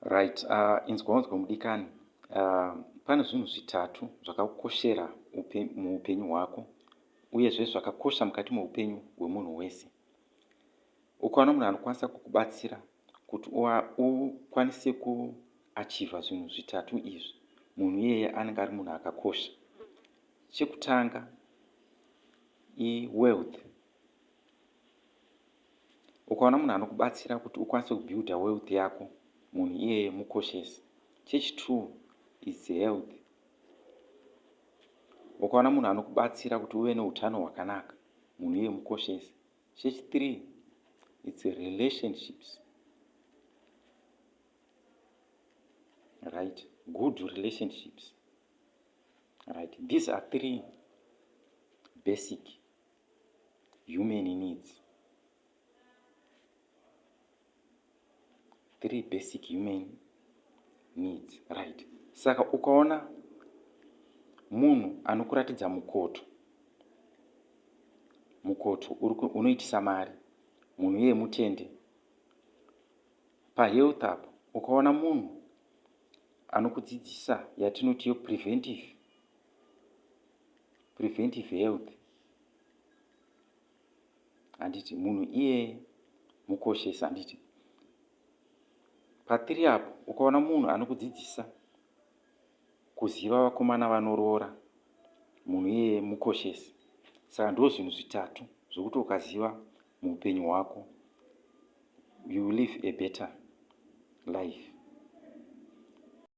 Right, inzwa mudikani. Pane zvinhu zvitatu zvakakukoshera muupenyu hwako, uyezve zvakakosha mukati meupenyu hwemunhu wese. Ukaona munhu anokwanisa kukubatsira kuti ukwanise kuachievha zvinhu zvitatu izvi, munhu iyeye anenge ari munhu akakosha. Chekutanga wealth. Ukaona munhu anokubatsira kuti ukwanise kubuilda wealth yako, munhu iyeye mukoshesi. Chechi2 is health. Ukaona munhu anokubatsira kuti uve neutano hwakanaka, munhu iyeye mukoshesi. Chechi3 it's relationships. Right, good relationships. Right, these are 3 basic human needs. 3 basic human needs. Right, saka ukaona munhu anokuratidza mukoto unoitisa mari, munhu iyeye mutende. Pahealth apo, ukaona munhu anokudzidzisa yatinoti preventive health, handiti munhu iyeye mukoshesi, handiti. Pa3 apo, ukaona munhu anokudzidzisa kuziva vakomana vanoroora, munhu iyeye mukoshesi. Saka ndo zvinhu zvitatu zvokuti ukaziva muupenyu hwako, you will live a better life.